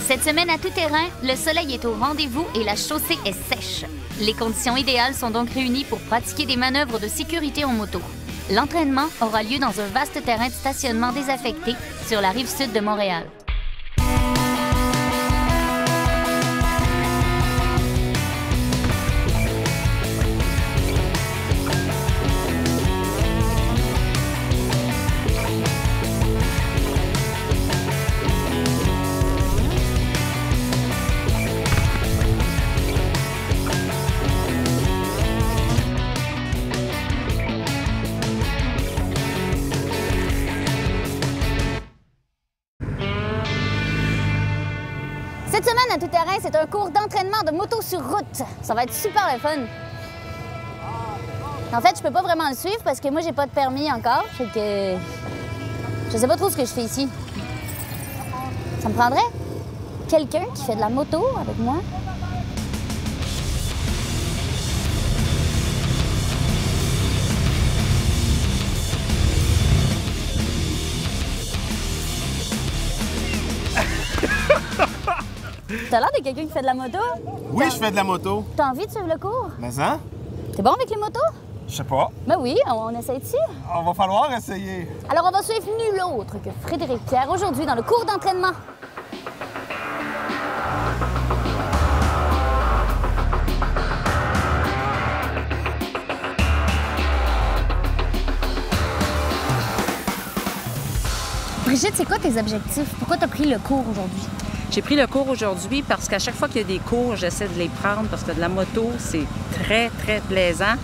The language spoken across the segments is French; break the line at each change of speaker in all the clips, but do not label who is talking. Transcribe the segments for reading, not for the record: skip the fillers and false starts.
Cette semaine à tout-terrain, le soleil est au rendez-vous et la chaussée est sèche. Les conditions idéales sont donc réunies pour pratiquer des manœuvres de sécurité en moto. L'entraînement aura lieu dans un vaste terrain de stationnement désaffecté sur la rive sud de Montréal.
Cette semaine à tout-terrain, c'est un cours d'entraînement de moto sur route. Ça va être super le fun. En fait, je peux pas vraiment le suivre parce que moi, j'ai pas de permis encore. Fait que je sais pas trop ce que je fais ici. Ça me prendrait quelqu'un qui fait de la moto avec moi. T'as l'air de quelqu'un qui fait de la moto?
Oui, je fais de la moto.
T'as envie de suivre le cours?
Mais ça?
T'es bon avec les motos?
Je sais pas.
Ben oui, on essaie dessus.
On va falloir essayer.
Alors, on va suivre nul autre que Frédéric Pierre aujourd'hui dans le cours d'entraînement. Brigitte, c'est quoi tes objectifs? Pourquoi t'as pris le cours aujourd'hui?
J'ai pris le cours aujourd'hui parce qu'à chaque fois qu'il y a des cours, j'essaie de les prendre parce que de la moto, c'est très, très plaisant,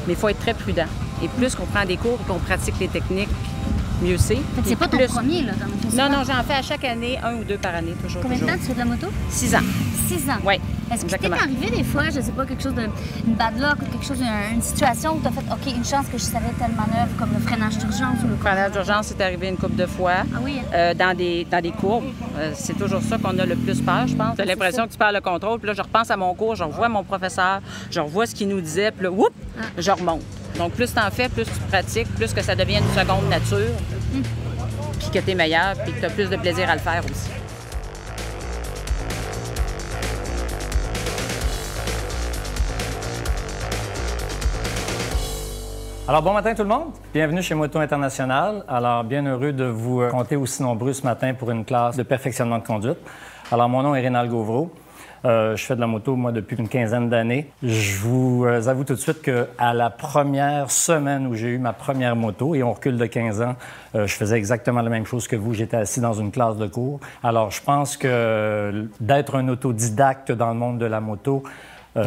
mais il faut être très prudent. Et plus qu'on prend des cours et qu'on pratique les techniques, mieux c'est.
C'est pas ton premier, là, dans le festival?
Non, j'en fais à chaque année, 1 ou 2 par année, toujours.
Combien de temps tu fais de la moto?
6 ans.
6 ans?
Oui.
Est-ce que t'es arrivé des fois, je sais pas, quelque chose une bad luck ou quelque chose, une situation où tu as fait, OK, une chance que je savais telle manœuvre, comme le freinage d'urgence ou le
freinage d'urgence, c'est arrivé une couple de fois.
Ah oui?
Dans des courbes. C'est toujours ça qu'on a le plus peur, je pense. T'as l'impression que tu perds le contrôle. Puis là, je repense à mon cours, je revois mon professeur, je revois ce qu'il nous disait, puis là, whoop, je remonte. Donc, plus t'en fais, plus tu pratiques, plus que ça devient une seconde nature, puis que t'es meilleur, puis que t'as plus de plaisir à le faire aussi.
Alors, bon matin tout le monde. Bienvenue chez Moto International. Alors, bien heureux de vous compter aussi nombreux ce matin pour une classe de perfectionnement de conduite. Alors, mon nom est Rénal Gauvreau. Je fais de la moto, moi, depuis une quinzaine d'années. Je vous avoue tout de suite qu'à la première semaine où j'ai eu ma première moto, et on recule de 15 ans, je faisais exactement la même chose que vous. J'étais assis dans une classe de cours. Alors, je pense que d'être un autodidacte dans le monde de la moto,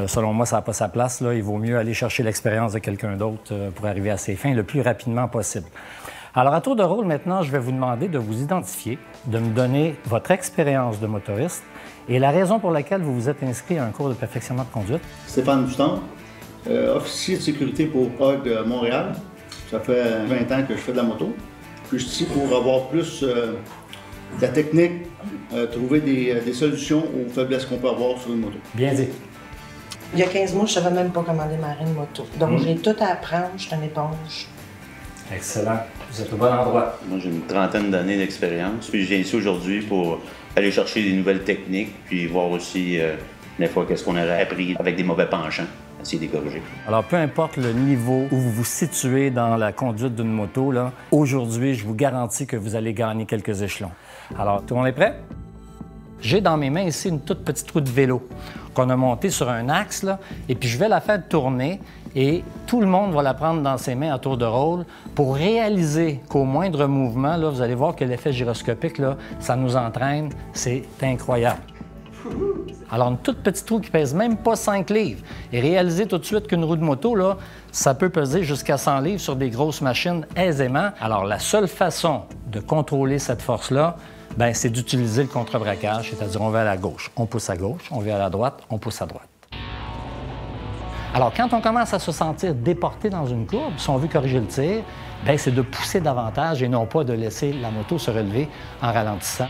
selon moi, ça n'a pas sa place. Là. Il vaut mieux aller chercher l'expérience de quelqu'un d'autre pour arriver à ses fins le plus rapidement possible. Alors, à tour de rôle, maintenant, je vais vous demander de vous identifier, de me donner votre expérience de motoriste et la raison pour laquelle vous vous êtes inscrit à un cours de perfectionnement de conduite.
Stéphane Duston, officier de sécurité pour POG de Montréal. Ça fait 20 ans que je fais de la moto. Puis je suis ici pour avoir plus de la technique, trouver des solutions aux faiblesses qu'on peut avoir sur une moto.
Bien dit.
Il y a 15 mois, je ne savais même pas comment démarrer une moto. Donc, j'ai tout à apprendre, je suis une éponge.
Excellent. Vous êtes au bon endroit.
Moi, j'ai une trentaine d'années d'expérience. Puis, je viens ici aujourd'hui pour aller chercher des nouvelles techniques, puis voir aussi, des fois, qu'est-ce qu'on aurait appris avec des mauvais penchants, essayer de corriger.
Alors, peu importe le niveau où vous vous situez dans la conduite d'une moto, là, aujourd'hui, je vous garantis que vous allez gagner quelques échelons. Alors, tout le monde est prêt? J'ai dans mes mains ici une toute petite roue de vélo qu'on a montée sur un axe, là, et puis je vais la faire tourner et tout le monde va la prendre dans ses mains à tour de rôle pour réaliser qu'au moindre mouvement, là, vous allez voir que l'effet gyroscopique, là, ça nous entraîne, c'est incroyable. Alors, une toute petite roue qui pèse même pas 5 livres et réaliser tout de suite qu'une roue de moto, là, ça peut peser jusqu'à 100 livres sur des grosses machines aisément. Alors, la seule façon de contrôler cette force-là, bien, c'est d'utiliser le contre-braquage, c'est-à-dire on va à la gauche, on pousse à gauche, on va à la droite, on pousse à droite. Alors, quand on commence à se sentir déporté dans une courbe, si on veut corriger le tir, bien, c'est de pousser davantage et non pas de laisser la moto se relever en ralentissant.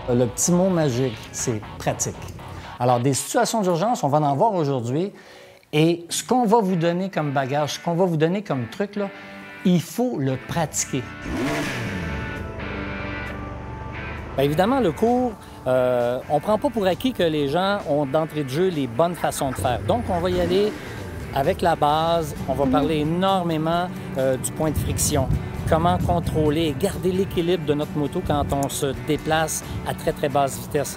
Le petit mot magique, c'est pratique. Alors, des situations d'urgence, on va en voir aujourd'hui. Et ce qu'on va vous donner comme bagage, ce qu'on va vous donner comme truc, là, il faut le pratiquer. Bien, évidemment, le cours, on ne prend pas pour acquis que les gens ont d'entrée de jeu les bonnes façons de faire. Donc, on va y aller avec la base. On va parler énormément du point de friction. Comment contrôler et garder l'équilibre de notre moto quand on se déplace à très, très basse vitesse.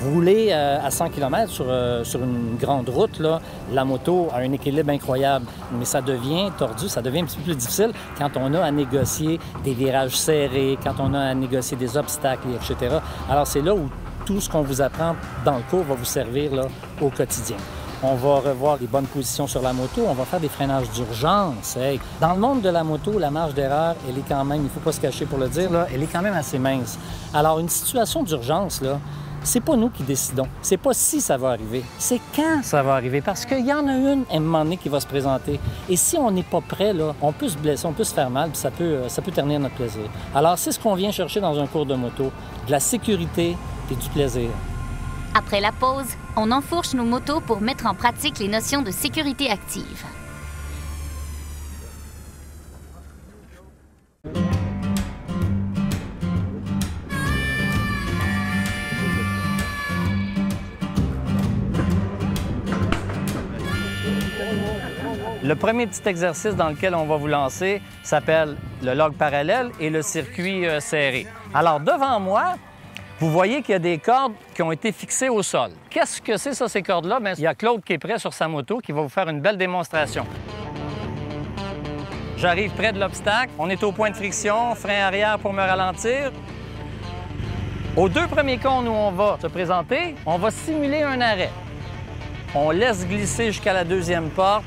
Rouler à 100 km sur une grande route, là, la moto a un équilibre incroyable, mais ça devient tordu, ça devient un petit peu plus difficile quand on a à négocier des virages serrés, quand on a à négocier des obstacles, etc. Alors, c'est là où tout ce qu'on vous apprend dans le cours va vous servir là, au quotidien. On va revoir les bonnes positions sur la moto, on va faire des freinages d'urgence. Hey. Dans le monde de la moto, la marge d'erreur, elle est quand même, il ne faut pas se cacher pour le dire, là, elle est quand même assez mince. Alors, une situation d'urgence, là, c'est pas nous qui décidons. C'est pas si ça va arriver, c'est quand ça va arriver. Parce qu'il y en a une, à un moment donné, qui va se présenter. Et si on n'est pas prêt, là, on peut se blesser, on peut se faire mal, puis ça peut ternir notre plaisir. Alors, c'est ce qu'on vient chercher dans un cours de moto, de la sécurité et du plaisir.
Après la pause, on enfourche nos motos pour mettre en pratique les notions de sécurité active.
Le premier petit exercice dans lequel on va vous lancer s'appelle le log parallèle et le circuit serré. Alors, devant moi, vous voyez qu'il y a des cordes qui ont été fixées au sol. Qu'est-ce que c'est, ça, ces cordes-là? Bien, il y a Claude qui est prêt sur sa moto qui va vous faire une belle démonstration. J'arrive près de l'obstacle. On est au point de friction, frein arrière pour me ralentir. Aux deux premiers cônes où on va se présenter, on va simuler un arrêt. On laisse glisser jusqu'à la deuxième porte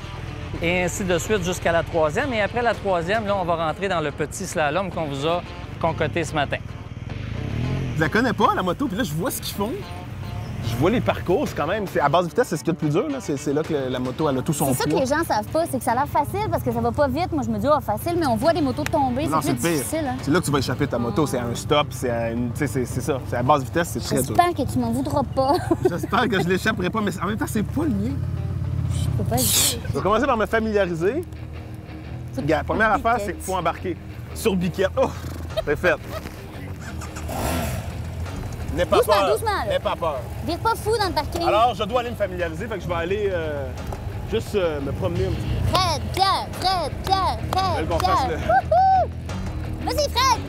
et ainsi de suite jusqu'à la troisième. Et après la troisième, là, on va rentrer dans le petit slalom qu'on vous a concocté ce matin.
Je la connais pas, la moto, puis là, je vois ce qu'ils font. Je vois les parcours, c'est quand même... À basse vitesse, c'est ce qu'il y a de plus dur, là. C'est là que la moto, elle a tout son poids.
C'est ça que les gens savent pas, c'est que ça a l'air facile parce que ça va pas vite. Moi, je me dis, oh, facile, mais on voit des motos tomber,
Non,
c'est plus
pire.
difficile. Hein?
C'est là que tu vas échapper de ta moto. C'est à un stop, c'est à une... Tu sais, c'est ça. C'est à basse vitesse, c'est très dur.
J'espère que tu m'en voudras pas.
J'espère que je l'échapperai pas, mais en même temps, c'est pas le mien.
Je peux pas dire.
Je vais commencer par me familiariser. Regarde, première affaire, c'est qu'il faut embarquer sur biquette. Oh! C'est fait. N'aie pas
Doucement,
peur.
doucement, là.
N'aie pas peur.
Vire pas fou dans le parking.
Alors, je dois aller me familiariser, fait que je vais aller juste me promener un petit peu.
Fred, Pierre, Fred, Pierre, Fred,
Belle qu'on fasse
Pierre.
le-
Wouhou! Vas-y, Fred!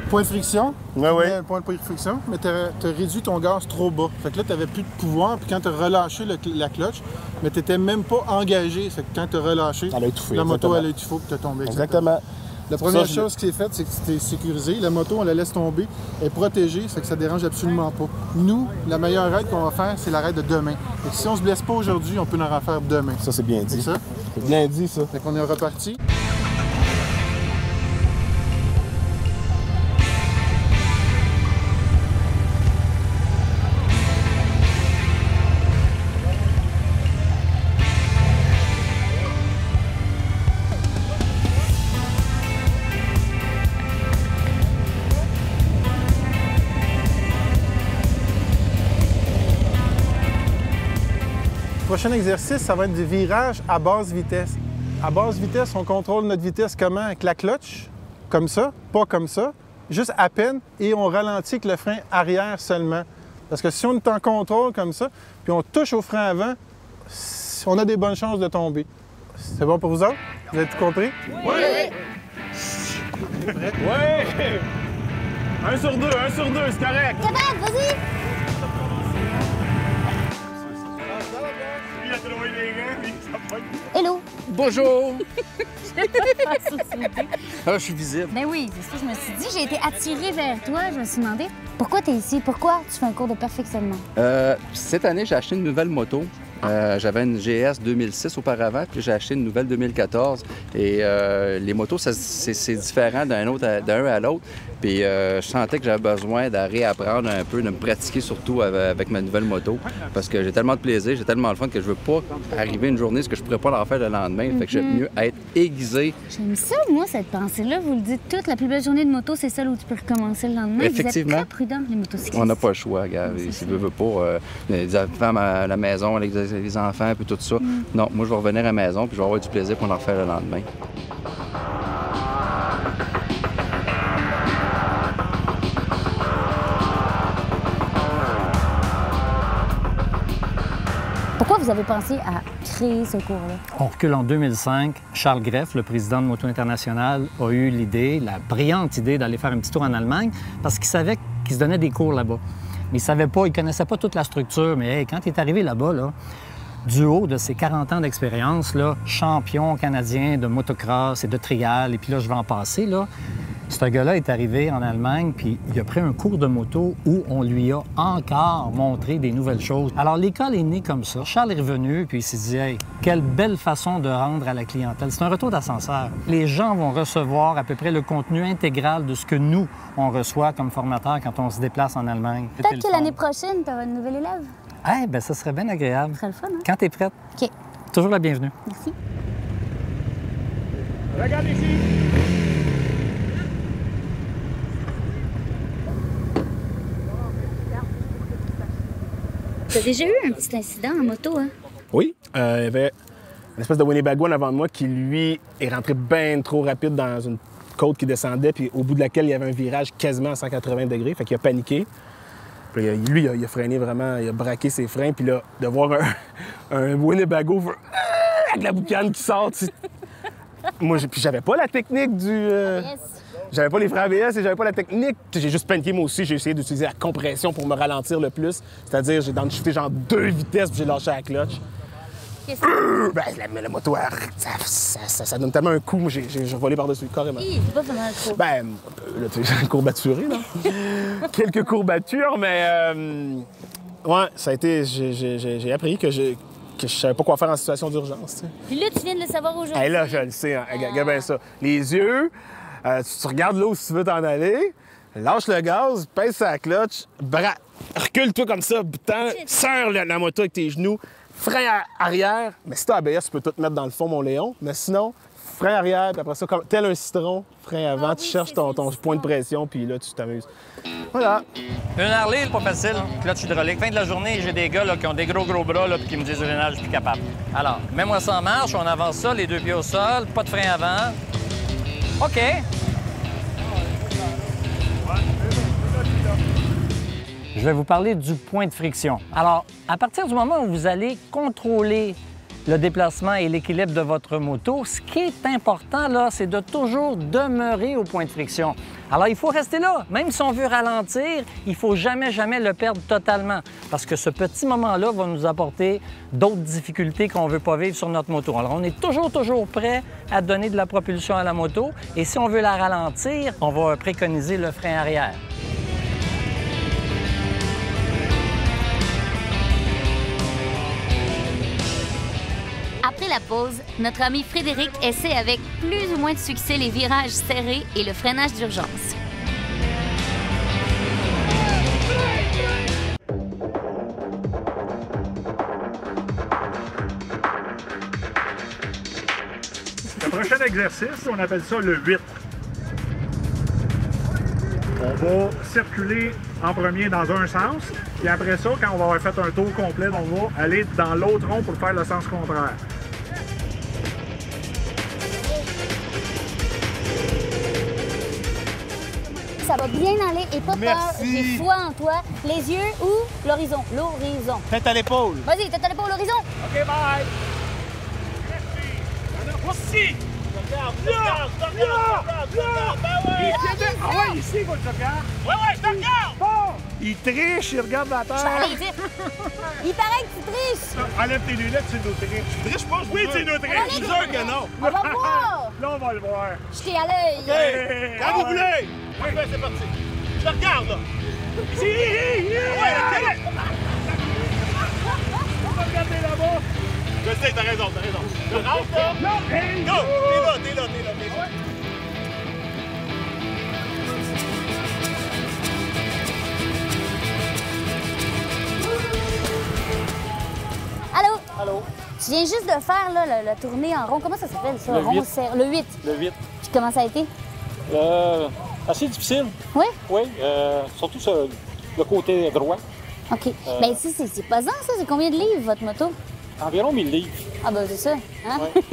Point de friction.
Ouais, ouais.
Un point de friction, mais tu as réduit ton gaz trop bas. Fait que là, tu n'avais plus de pouvoir. Puis quand tu as relâché la clutch, mais tu n'étais même pas engagé. Fait que quand tu as relâché,
Elle a étouffé,
la moto,
exactement.
elle a étouffé et tu es tombé.
Exactement.
La première
Ça,
chose qui est faite, c'est que tu es sécurisé. La moto, on la laisse tomber. Elle est protégée, fait que ça dérange absolument pas. Nous, la meilleure raid qu'on va faire, c'est la raid de demain. Fait que si on se blesse pas aujourd'hui, on peut en refaire demain.
Ça, c'est bien dit.
C'est ça?
C'est bien dit, ça.
Fait qu'on est reparti. Le prochain exercice, ça va être du virage à basse vitesse. À basse vitesse, on contrôle notre vitesse comment? Avec la clutch, comme ça, pas comme ça, juste à peine, et on ralentit avec le frein arrière seulement. Parce que si on est en contrôle comme ça, puis on touche au frein avant, on a des bonnes chances de tomber. C'est bon pour vous autres? Vous avez tout compris?
Oui! Oui! 1 sur 2, c'est correct.
Capable, vas-y! Hello!
Bonjour! Ah, je suis visible.
Ben oui, c'est ce que je me suis dit. J'ai été attirée vers toi. Je me suis demandé pourquoi tu es ici? Pourquoi tu fais un cours de perfectionnement?
Cette année, j'ai acheté une nouvelle moto. J'avais une GS 2006 auparavant, puis j'ai acheté une nouvelle 2014. Et les motos, c'est différent d'un à l'autre. Puis je sentais que j'avais besoin de réapprendre un peu, de me pratiquer surtout avec ma nouvelle moto. Parce que j'ai tellement de plaisir, j'ai tellement de fun que je veux pas arriver une journée ce que je pourrais pas leur faire le lendemain. Fait que j'aime mieux être aiguisé.
J'aime ça, moi, cette pensée-là. Vous le dites toute, la plus belle journée de moto, c'est celle où tu peux recommencer le lendemain.
Effectivement.
Vous êtes très prudents, les motocyclistes.
On n'a pas le choix, gars. Si tu veux pas, les enfants à la maison, les les enfants, puis tout ça. Non, moi, je vais revenir à la maison, puis je vais avoir du plaisir pour en refaire le lendemain.
Pourquoi vous avez pensé à créer ce cours-là?
On recule en 2005. Charles Greff, le président de Moto International, a eu l'idée, la brillante idée d'aller faire un petit tour en Allemagne parce qu'il savait qu'il se donnait des cours là-bas. Mais il savait pas, il connaissait pas toute la structure. Mais hey, quand il est arrivé là-bas, là, du haut de ses 40 ans d'expérience, là, champion canadien de motocross et de trial, et puis là, je vais en passer, là, ce gars-là est arrivé en Allemagne, puis il a pris un cours de moto où on lui a encore montré des nouvelles choses. Alors, l'école est née comme ça. Charles est revenu, puis il s'est dit « Hey, quelle belle façon de rendre à la clientèle. » C'est un retour d'ascenseur. Les gens vont recevoir à peu près le contenu intégral de ce que nous, on reçoit comme formateurs quand on se déplace en Allemagne.
Peut-être que l'année prochaine, tu auras une nouvelle élève.
Eh bien, ça serait bien agréable.
Ce serait le fun, hein?
Quand tu es prête.
OK.
Toujours la bienvenue.
Merci.
Regarde ici!
Tu as déjà eu un petit incident en moto, hein?
Oui, il y avait une espèce de Winnebago en avant de moi qui, lui, est rentré bien trop rapide dans une côte qui descendait, puis au bout de laquelle il y avait un virage quasiment à 180 degrés, fait qu'il a paniqué. Puis lui, il a freiné vraiment, il a braqué ses freins, puis là, de voir un Winnebago avec la boucane qui sort, moi, puis j'avais pas la technique du... J'avais pas les freins ABS et j'avais pas la technique. J'ai juste paniqué moi aussi. J'ai essayé d'utiliser la compression pour me ralentir le plus. C'est-à-dire, j'ai downshifté genre 2 vitesses puis j'ai lâché la clutch. La moto, ça donne tellement un coup. Moi, j'ai volé par-dessus, carrément.
C'est pas vraiment le coup.
Là, tu sais, courbaturé, là. Quelques courbatures, mais... ouais, ça a été... J'ai appris que je savais pas quoi faire en situation d'urgence, tu sais.
Puis là, tu viens de le savoir aujourd'hui.
Hey, là, je le sais, hein. Regarde bien ça. Les yeux... tu regardes là où tu veux t'en aller, lâche le gaz, pèse sa clutch, recule-toi comme ça, serre la moto avec tes genoux, frein arrière. Mais si t'as ABS, tu peux tout mettre dans le fond, mon Léon. Mais sinon, frein arrière, puis après ça, comme tel un citron, frein avant, tu cherches ton point de pression, puis là, tu t'amuses. Voilà.
Une Harley, pas facile. Clutch hydraulique. Fin de la journée, j'ai des gars là, qui ont des gros bras là, puis qui me disent Rénal, je suis plus capable. Alors, mets-moi ça en marche, on avance ça, les deux pieds au sol, pas de frein avant. OK. Je vais vous parler du point de friction. Alors, à partir du moment où vous allez contrôler le déplacement et l'équilibre de votre moto, ce qui est important, là, c'est de toujours demeurer au point de friction. Alors, il faut rester là. Même si on veut ralentir, il ne faut jamais le perdre totalement parce que ce petit moment-là va nous apporter d'autres difficultés qu'on ne veut pas vivre sur notre moto. Alors, on est toujours prêt à donner de la propulsion à la moto et si on veut la ralentir, on va préconiser le frein arrière.
Après la pause, notre ami Frédéric essaie avec plus ou moins de succès les virages serrés et le freinage d'urgence.
Le prochain exercice, on appelle ça le 8. On va circuler en premier dans un sens, puis après ça, quand on va avoir fait un tour complet, on va aller dans l'autre rond pour faire le sens contraire.
Ça va bien aller et pas peur. J'ai foi en toi. Les yeux ou l'horizon? L'horizon.
Tête à l'épaule.
Vas-y, tête à l'épaule, l'horizon.
OK, bye! Voici! Regarde! Ah ouais, ici, quoi, je te regarde? Ouais, je te regarde! Bon! Il triche, il regarde la terre.
Allez, vite! Il paraît que tu triches!
Enlève tes lunettes, c'est nos triches. Tu triches pas, je Oui, c'est nos triches.
Je suis sûr que non. On va voir!
Là, on va le voir.
Jetez à l'œil.
Quand vous voulez! Oui, c'est parti. Je te regarde, là. Ici! Ouais, on va regarder là-bas. Je sais, t'as raison. Je rentre, là. Non, t'es là.
Allô? Tu viens juste de faire là, la tournée en rond. Comment ça s'appelle, ça? Le 8.
Le 8.
Puis comment ça a été?
Assez difficile.
Oui?
Oui, surtout sur le côté droit.
OK. Bien, ici, c'est pesant, ça. C'est combien de livres, votre moto?
Environ 1000 livres.
Ah ben c'est ça, hein?
Ouais.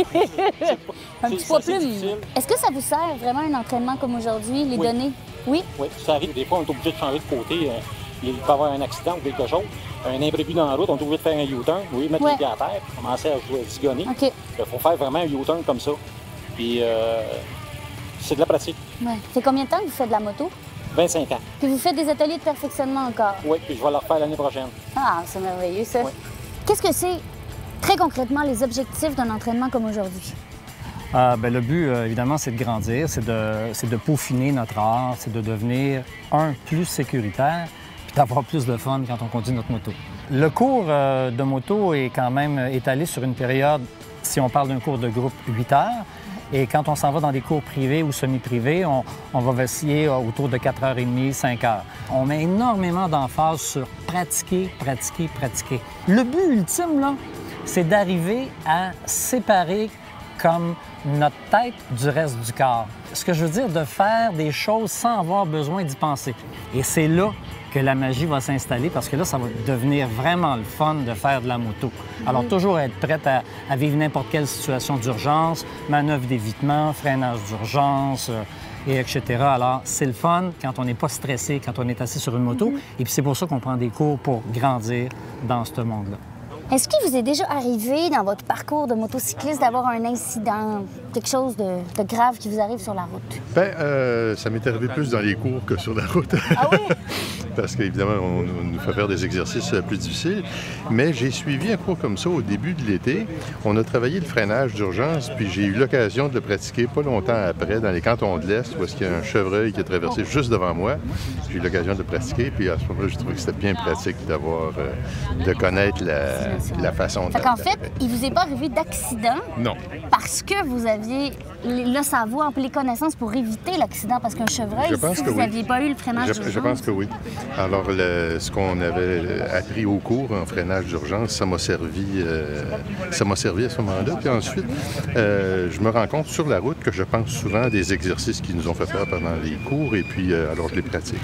Un petit poids plume.
difficile.
Est-ce que ça vous sert vraiment un entraînement comme aujourd'hui, les
Oui.
données? Oui?
Oui, ça arrive. Des fois, on est obligé de changer de côté. Il peut y avoir un accident ou quelque chose. Un imprévu dans la route, on est obligé de faire un U-turn, oui, mettre
Ouais.
les pieds à terre, commencer à zigonner.
OK.
Il faut faire vraiment un U-turn comme ça. Puis, c'est de la pratique.
Ouais. C'est combien de temps que vous faites de la moto?
25 ans.
Puis vous faites des ateliers de perfectionnement encore?
Oui, puis je vais la refaire l'année prochaine.
Ah, c'est merveilleux, ça.
Oui.
Qu'est-ce que c'est, très concrètement, les objectifs d'un entraînement comme aujourd'hui?
Le but, évidemment, c'est de grandir, c'est de peaufiner notre art, c'est de devenir, plus sécuritaire, puis d'avoir plus de fun quand on conduit notre moto. Le cours de moto est quand même étalé sur une période, si on parle d'un cours de groupe, 8 heures. Et quand on s'en va dans des cours privés ou semi-privés, on va vaciller autour de 4h30, 5 heures. On met énormément d'emphase sur pratiquer, pratiquer, pratiquer. Le but ultime, là, c'est d'arriver à séparer comme notre tête du reste du corps. Ce que je veux dire, de faire des choses sans avoir besoin d'y penser. Et c'est là que la magie va s'installer parce que là, ça va devenir vraiment le fun de faire de la moto. Alors, toujours être prête à vivre n'importe quelle situation d'urgence, manœuvre d'évitement, freinage d'urgence, et etc. Alors, c'est le fun quand on n'est pas stressé, quand on est assis sur une moto. Et puis, c'est pour ça qu'on prend des cours pour grandir dans ce monde-là.
Est-ce qu'il vous est déjà arrivé dans votre parcours de motocycliste d'avoir un incident, quelque chose de grave qui vous arrive sur la route?
Bien, ça m'est arrivé plus dans les cours que sur la route.
Ah oui?
Parce qu'évidemment, on nous fait faire des exercices plus difficiles. Mais j'ai suivi un cours comme ça au début de l'été. On a travaillé le freinage d'urgence, puis j'ai eu l'occasion de le pratiquer pas longtemps après dans les cantons de l'Est, où il y a un chevreuil qui a traversé juste devant moi. J'ai eu l'occasion de le pratiquer, puis à ce moment-là, j'ai trouvé que c'était bien pratique d'avoir, de connaître la façon de
Fait qu'en fait, il vous est pas arrivé d'accident?
Non.
Parce que vous aviez le savoir et les connaissances pour éviter l'accident, parce qu'un chevreuil, si vous n'aviez pas eu le freinage d'urgence...
Je pense que oui. Alors, ce qu'on avait appris au cours en freinage d'urgence, ça m'a servi à ce moment-là. Puis ensuite, je me rends compte sur la route que je pense souvent à des exercices qui nous ont fait faire pendant les cours, et puis alors je les pratique.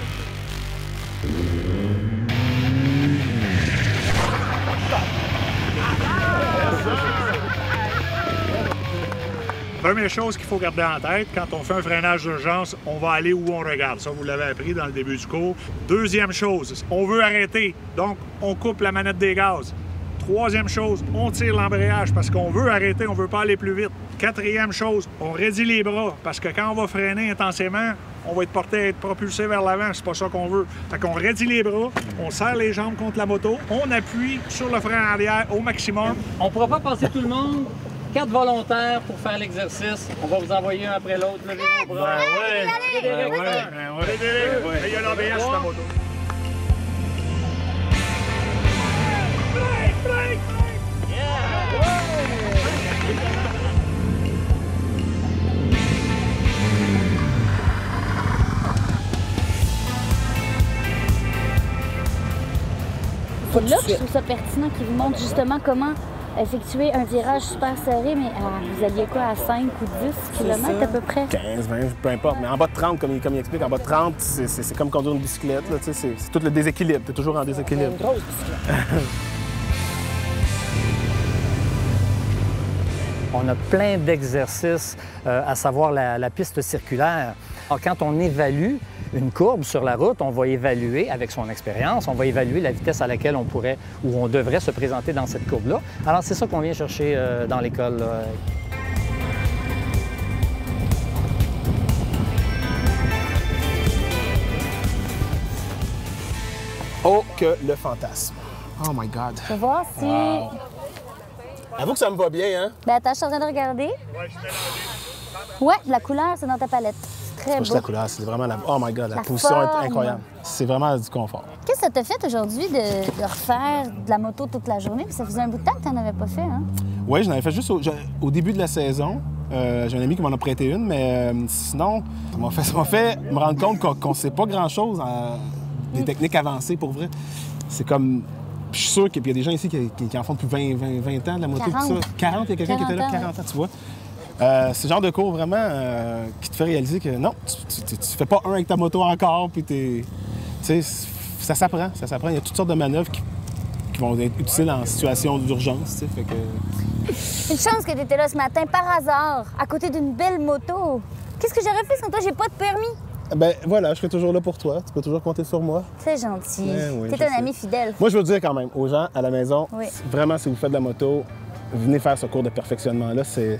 Première chose qu'il faut garder en tête, quand on fait un freinage d'urgence, on va aller où on regarde. Ça, vous l'avez appris dans le début du cours. Deuxième chose, on veut arrêter, donc on coupe la manette des gaz. Troisième chose, on tire l'embrayage parce qu'on veut arrêter, on veut pas aller plus vite. Quatrième chose, on raidit les bras parce que quand on va freiner intensément, on va être porté à être propulsé vers l'avant, c'est pas ça qu'on veut. Fait qu'on raidit les bras, on serre les jambes contre la moto, on appuie sur le frein arrière au maximum.
On ne pourra pas passer tout le monde. 4 volontaires pour faire l'exercice. On va vous envoyer un après l'autre. Levez vos bras.
Il y a l'ABS sur la moto.
C'est là que je trouve ça pertinent qu'il vous montre justement comment effectuer un virage super serré, mais vous alliez quoi, à 5 ou 10 km à peu près?
15, 20, peu importe. Mais en bas de 30, comme il explique, en bas de 30, c'est comme conduire une bicyclette. C'est tout le déséquilibre. Tu es toujours en déséquilibre.
C'est une grosse bicyclette.
On a plein d'exercices, à savoir la piste circulaire. Alors, quand on évalue une courbe sur la route, on va évaluer, avec son expérience, on va évaluer la vitesse à laquelle on pourrait ou on devrait se présenter dans cette courbe-là. Alors, c'est ça qu'on vient chercher dans l'école.
Oh, que le fantasme. Oh my God.
Je vais voir si...
Wow. Avoue que ça me va bien, hein?
Ben attends, je suis en train de regarder. Ouais, la couleur, c'est dans ta palette. C'est très beau.
C'est juste la couleur, c'est vraiment la... Oh my God, la position
forme.
est incroyable. C'est vraiment du confort.
Qu'est-ce que ça t'a fait aujourd'hui de refaire de la moto toute la journée? Puis ça faisait un bout de temps que tu n'en avais pas fait, hein?
Oui, j'en avais fait juste au début de la saison. J'ai un ami qui m'en a prêté une, mais sinon, ça m'a fait me rendre compte qu'on ne sait pas grand-chose des techniques avancées, pour vrai. C'est comme... Je suis sûr qu'il y a des gens ici qui en font depuis 20 ans de la moto,
40.
tout ça. 40, il y a quelqu'un qui était là, 40 ans, tu vois. C'est le genre de cours vraiment qui te fait réaliser que non, tu fais pas un avec ta moto encore, puis tu sais, ça s'apprend. Il y a toutes sortes de manœuvres qui vont être utiles en situation d'urgence, tu sais, fait que...
Une chance que tu étais là ce matin par hasard, à côté d'une belle moto. Qu'est-ce que j'aurais fait sans toi? J'ai pas de permis.
Ben voilà, je serai toujours là pour toi. Tu peux toujours compter sur moi.
C'est gentil.
Oui,
T'es un ami fidèle.
Moi, je veux dire quand même aux gens à la maison,
Oui.
vraiment, si vous faites de la moto, venez faire ce cours de perfectionnement-là. C'est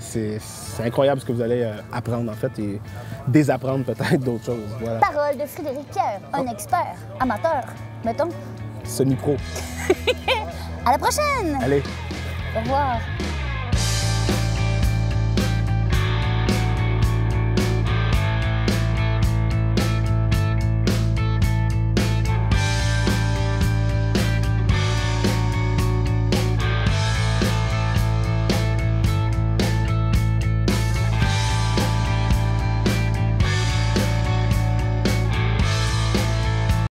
incroyable ce que vous allez apprendre, en fait, et désapprendre peut-être d'autres choses. Voilà.
Parole de Frédéric Pierre, un expert, amateur, mettons.
Semi-pro.
À la prochaine!
Allez.
Au revoir.